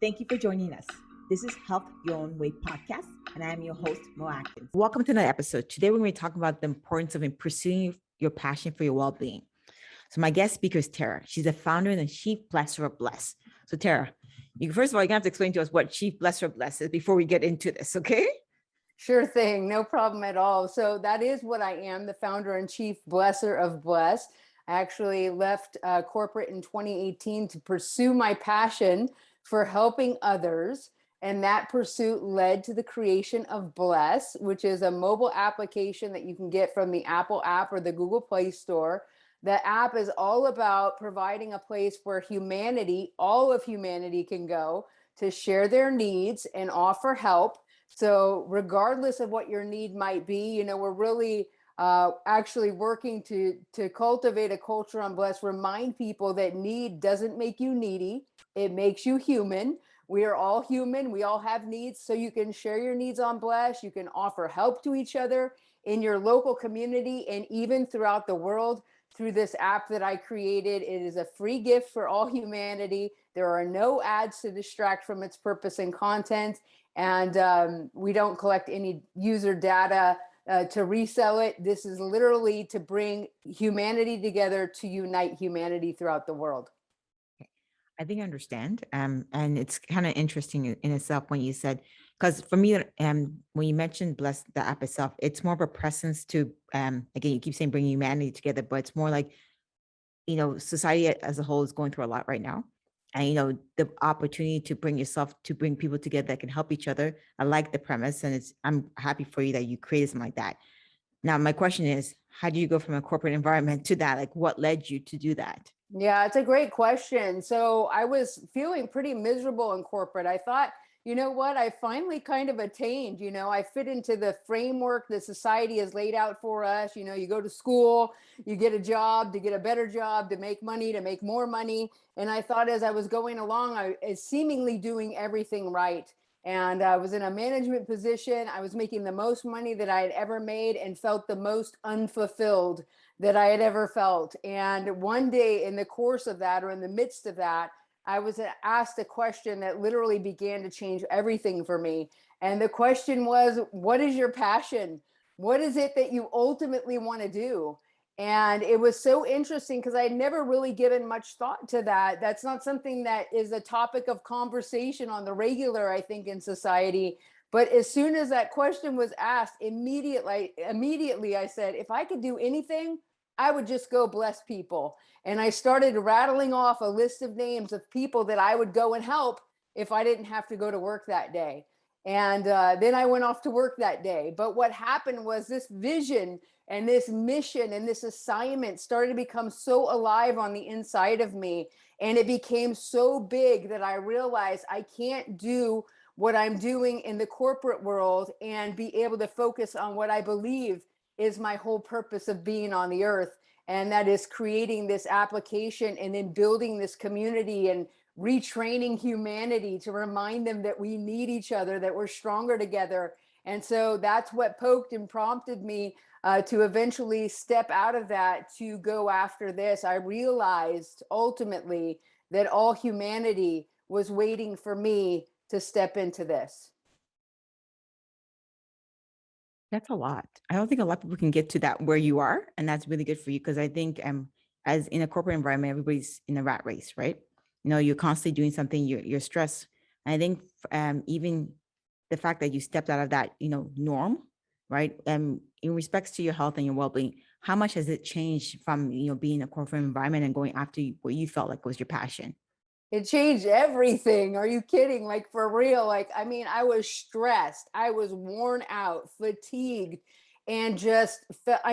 Thank you for joining us. This is Health Your Own Way podcast, and I am your host, Mo Atkins. Welcome to another episode. Today, we're going to talk about the importance of pursuing your passion for your well-being. So my guest speaker is Tara. She's the founder and the chief blesser of Bless. So Tara, first of all, you're going to have to explain to us what chief blesser of Bless is before we get into this, okay? Sure thing, no problem at all. So that is what I am, the founder and chief blesser of Bless. I actually left corporate in 2018 to pursue my passion for helping others. And that pursuit led to the creation of Bless, which is a mobile application that you can get from the Apple app or the Google Play Store. The app is all about providing a place where humanity, all of humanity, can go to share their needs and offer help. So regardless of what your need might be, we're really actually working to cultivate a culture on Bless, remind people that need doesn't make you needy. It makes you human. We are all human. We all have needs. So you can share your needs on Bless. You can offer help to each other in your local community and even throughout the world through this app that I created. It is a free gift for all humanity. There are no ads to distract from its purpose and content. And we don't collect any user data to resell it. This is literally to bring humanity together, to unite humanity throughout the world. I think I understand. And it's kind of interesting in itself when you said, because for me, when you mentioned Bless, the app itself, it's more of a presence to, again, you keep saying bringing humanity together, but it's more like, society as a whole is going through a lot right now. And, the opportunity to bring people together that can help each other. I like the premise, and I'm happy for you that you created something like that. Now, my question is, how do you go from a corporate environment to that? Like, what led you to do that? Yeah, it's a great question. So I was feeling pretty miserable in corporate. I thought, you know what, I finally kind of attained, I fit into the framework that society has laid out for us. You go to school, you get a job to get a better job, to make money, to make more money. And I thought as I was going along, I was seemingly doing everything right. And I was in a management position. I was making the most money that I had ever made and felt the most unfulfilled that I had ever felt. And one day in the course of that, or in the midst of that, I was asked a question that literally began to change everything for me. And the question was, what is your passion? What is it that you ultimately want to do? And it was so interesting because I had never really given much thought to that. That's not something that is a topic of conversation on the regular, I think, in society. But as soon as that question was asked, immediately I said, if I could do anything, I would just go bless people. And I started rattling off a list of names of people that I would go and help if I didn't have to go to work that day. And then I went off to work that day. But what happened was this vision and this mission and this assignment started to become so alive on the inside of me. And it became so big that I realized I can't do what I'm doing in the corporate world and be able to focus on what I believe is my whole purpose of being on the earth. And that is creating this application and then building this community and retraining humanity to remind them that we need each other, that we're stronger together. And so that's what poked and prompted me to eventually step out of that to go after this. I realized ultimately that all humanity was waiting for me to step into this. That's a lot. I don't think a lot of people can get to that where you are. And that's really good for you. Because I think as in a corporate environment, everybody's in a rat race, right? You're constantly doing something, you're stressed. And I think even the fact that you stepped out of that, norm, right? In respects to your health and your well-being, how much has it changed from, being in a corporate environment and going after what you felt like was your passion? It changed everything. Are you kidding? Like, for real. I was stressed. I was worn out, fatigued, and just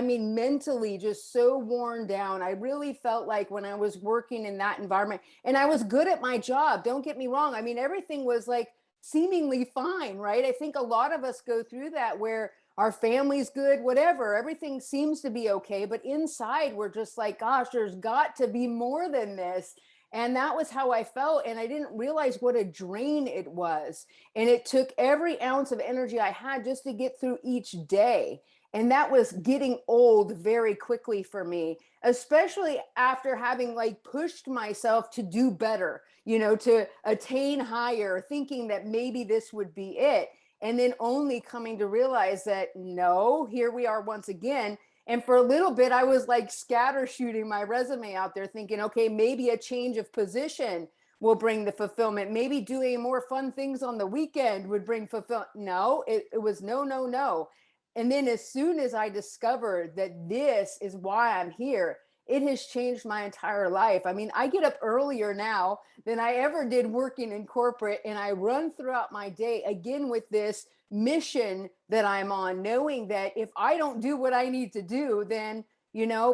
mentally just so worn down. I really felt like when I was working in that environment, and I was good at my job, don't get me wrong. Everything was like seemingly fine, right? I think a lot of us go through that where our family's good, whatever, everything seems to be okay. But inside, we're just like, gosh, there's got to be more than this. And that was how I felt. And I didn't realize what a drain it was. And it took every ounce of energy I had just to get through each day. And that was getting old very quickly for me, especially after having like pushed myself to do better, to attain higher, thinking that maybe this would be it. And then only coming to realize that no, here we are once again. And for a little bit, I was like scatter shooting my resume out there, thinking, okay, maybe a change of position will bring the fulfillment. Maybe doing more fun things on the weekend would bring fulfillment. No, it was no, no, no. And then as soon as I discovered that this is why I'm here, it has changed my entire life. I mean, I get up earlier now than I ever did working in corporate, and I run throughout my day again with this mission that I'm on, knowing that if I don't do what I need to do, then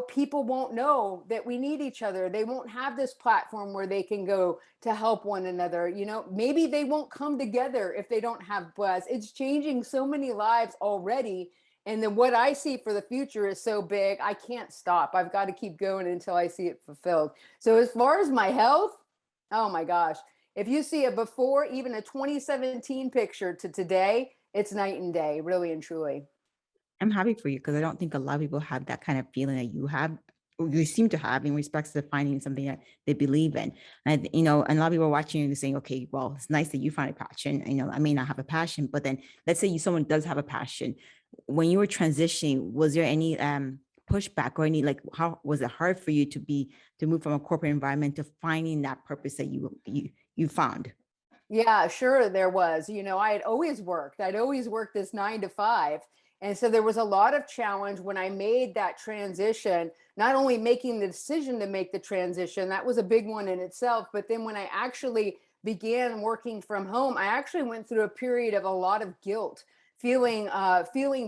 people won't know that we need each other. They won't have this platform where they can go to help one another. Maybe they won't come together if they don't have buzz. It's changing so many lives already. And then what I see for the future is so big, I can't stop. I've got to keep going until I see it fulfilled. So as far as my health, oh my gosh, if you see a before, even a 2017 picture to today, it's night and day, really and truly. I'm happy for you because I don't think a lot of people have that kind of feeling that you have, or you seem to have in respects to finding something that they believe in. And, and a lot of people are watching you and saying, okay, well, it's nice that you find a passion. I may not have a passion, but then let's say someone does have a passion. When you were transitioning, was there any pushback or any, like, how was it hard for you to move from a corporate environment to finding that purpose that you found? Yeah, sure there was. I'd always worked this 9 to 5. And so there was a lot of challenge when I made that transition, not only making the decision to make the transition, that was a big one in itself, but then when I actually began working from home, I actually went through a period of a lot of guilt, feeling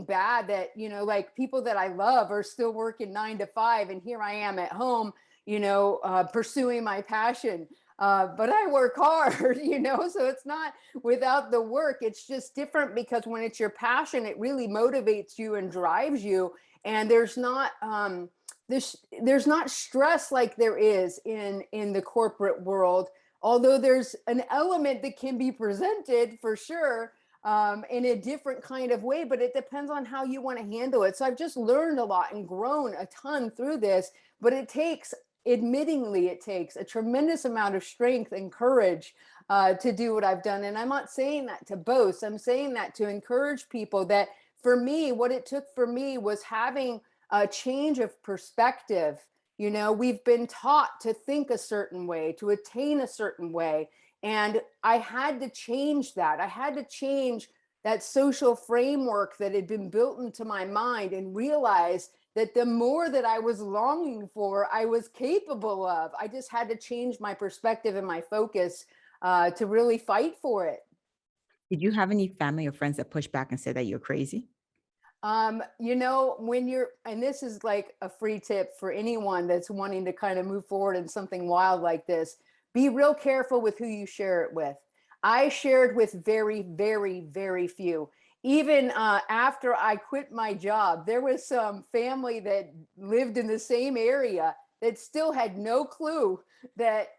bad that, like people that I love are still working 9 to 5 and here I am at home, pursuing my passion. But I work hard, so it's not without the work. It's just different because when it's your passion, it really motivates you and drives you. And there's not stress like there is in the corporate world, although there's an element that can be presented for sure, in a different kind of way, but it depends on how you want to handle it. So I've just learned a lot and grown a ton through this, but admittingly, it takes a tremendous amount of strength and courage to do what I've done. And I'm not saying that to boast. I'm saying that to encourage people that for me, what it took for me was having a change of perspective. We've been taught to think a certain way, to attain a certain way. And I had to change that. I had to change that social framework that had been built into my mind and realize that the more that I was longing for, I was capable of. I just had to change my perspective and my focus to really fight for it. Did you have any family or friends that pushed back and said that you're crazy? When and this is like a free tip for anyone that's wanting to kind of move forward in something wild like this, be real careful with who you share it with. I shared with very, very, very few. Even after I quit my job, there was some family that lived in the same area that still had no clue that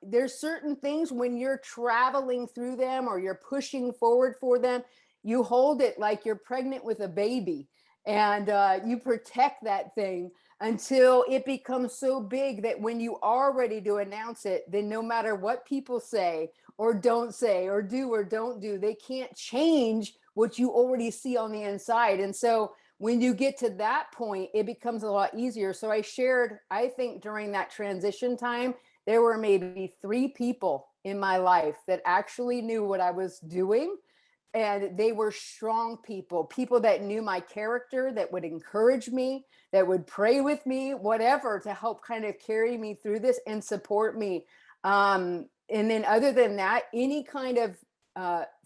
there's certain things when you're traveling through them or you're pushing forward for them, you hold it like you're pregnant with a baby, and you protect that thing until it becomes so big that when you are ready to announce it, then no matter what people say or don't say or do or don't do, they can't change what you already see on the inside. And so when you get to that point, it becomes a lot easier. So I shared, I think during that transition time, there were maybe 3 people in my life that actually knew what I was doing, and they were strong people that knew my character, that would encourage me, that would pray with me, whatever, to help kind of carry me through this and support me. And then other than that, any kind of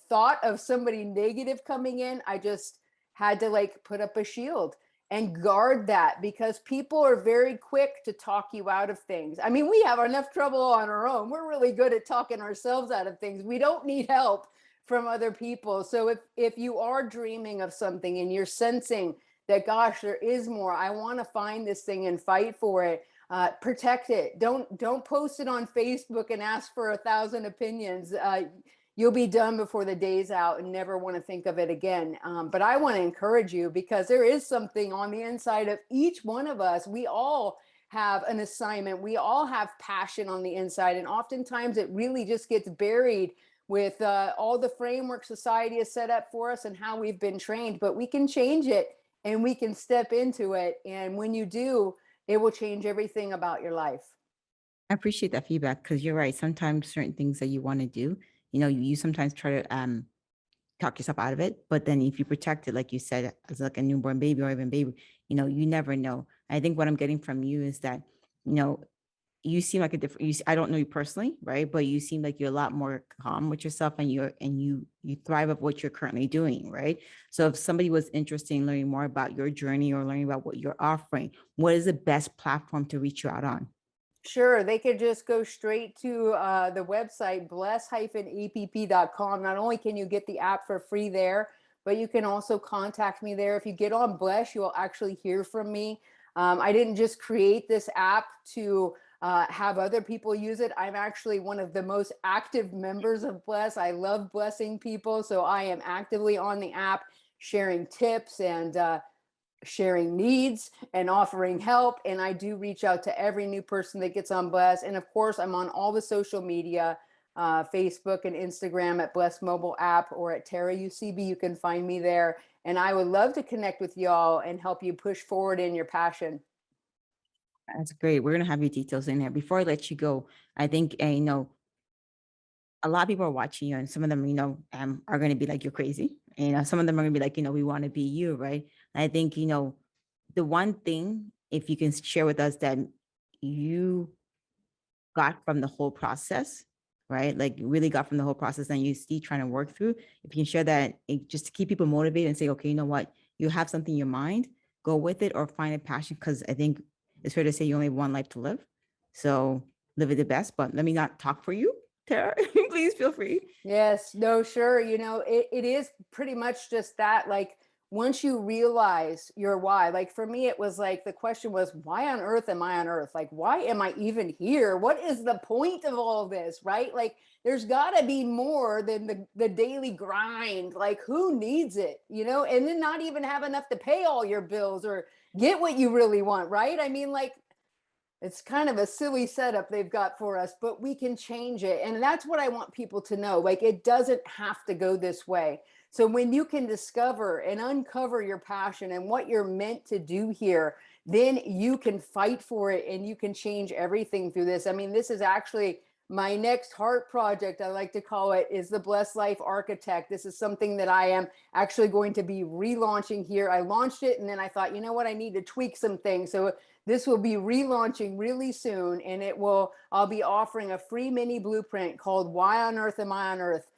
thought of somebody negative coming in, I just had to like put up a shield and guard that, because people are very quick to talk you out of things. I mean, we have enough trouble on our own. We're really good at talking ourselves out of things. We don't need help from other people. So if you are dreaming of something and you're sensing that, gosh, there is more, I want to find this thing and fight for it, protect it. Don't post it on Facebook and ask for 1,000 opinions. you'll be done before the day's out and never want to think of it again. But I want to encourage you, because there is something on the inside of each one of us. We all have an assignment. We all have passion on the inside. And oftentimes it really just gets buried with all the framework society has set up for us and how we've been trained. But we can change it and we can step into it. And when you do, it will change everything about your life. I appreciate that feedback because you're right. Sometimes certain things that you want to do, you sometimes try to talk yourself out of it. But then if you protect it, like you said, as like a newborn baby or even baby, you never know. I think what I'm getting from you is that, you know, you seem like a different, I don't know you personally, right? But you seem like you're a lot more calm with yourself and you thrive of what you're currently doing, right? So if somebody was interested in learning more about your journey or learning about what you're offering, what is the best platform to reach you out on? Sure, they could just go straight to the website, bless-app.com. Not only can you get the app for free there, but you can also contact me there. If you get on Bless, you will actually hear from me. I didn't just create this app to have other people use it. I'm actually one of the most active members of Bless. I love blessing people. So I am actively on the app sharing tips and sharing needs and offering help. And I do reach out to every new person that gets on Bless. And of course, I'm on all the social media, Facebook and Instagram at Bless Mobile App, or at Tara Eusebi. You can find me there. And I would love to connect with y'all and help you push forward in your passion. That's great. We're going to have your details in there. Before I let you go, I think, a lot of people are watching you and some of them, are going to be like, you're crazy. And some of them are going to be like, we want to be you, right? And I think, the one thing, if you can share with us that you got from the whole process, right? Like you really got from the whole process and you see trying to work through, if you can share that just to keep people motivated and say, okay, you know what, you have something in your mind, go with it or find a passion. Cause I think it's fair to say you only have one life to live. So live it the best, but let me not talk for you, Tara. Please feel free. Yes, no, sure. It is pretty much just that. Like, once you realize your why, like for me, it was like the question was, why on earth am I on earth? Like, why am I even here? What is the point of all this? Right? Like, there's got to be more than the daily grind. Like, who needs it? And then not even have enough to pay all your bills or get what you really want. Right? I mean, like, it's kind of a silly setup they've got for us, but we can change it. And that's what I want people to know. Like, it doesn't have to go this way. So when you can discover and uncover your passion and what you're meant to do here, then you can fight for it and you can change everything through this. I mean, this is actually my next heart project, I like to call it, is the Blessed Life Architect. This is something that I am actually going to be relaunching here. I launched it and then I thought, you know what, I need to tweak some things. So this will be relaunching really soon, and I'll be offering a free mini blueprint called Why on Earth Am I on Earth?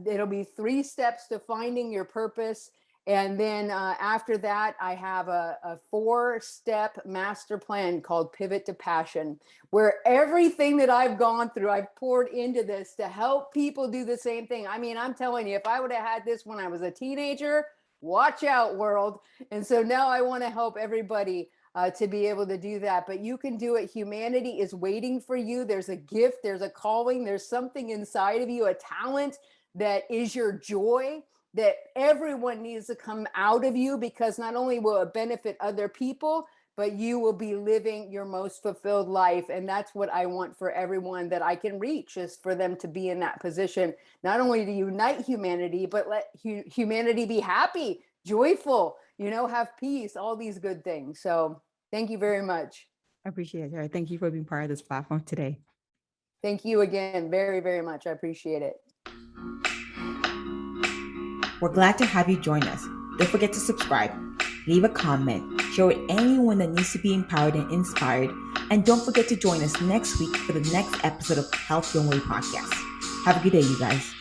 It'll be 3 steps to finding your purpose. And then after that, I have a 4-step master plan called Pivot to Passion, where everything that I've gone through, I've poured into this to help people do the same thing. I mean, I'm telling you, if I would have had this when I was a teenager, watch out, world. And so now I want to help everybody to be able to do that. But you can do it. Humanity is waiting for you. There's a gift, there's a calling, there's something inside of you, a talent that is your joy, that everyone needs to come out of you, because not only will it benefit other people, but you will be living your most fulfilled life. And that's what I want for everyone that I can reach, is for them to be in that position, not only to unite humanity, but let humanity be happy, joyful, have peace, all these good things. So thank you very much. I appreciate it, Tara. Thank you for being part of this platform today. Thank you again very, very much. I appreciate it. We're glad to have you join us. Don't forget to subscribe, leave a comment, share with anyone that needs to be empowered and inspired, and don't forget to join us next week for the next episode of Health Your Way Podcast. Have a good day, you guys.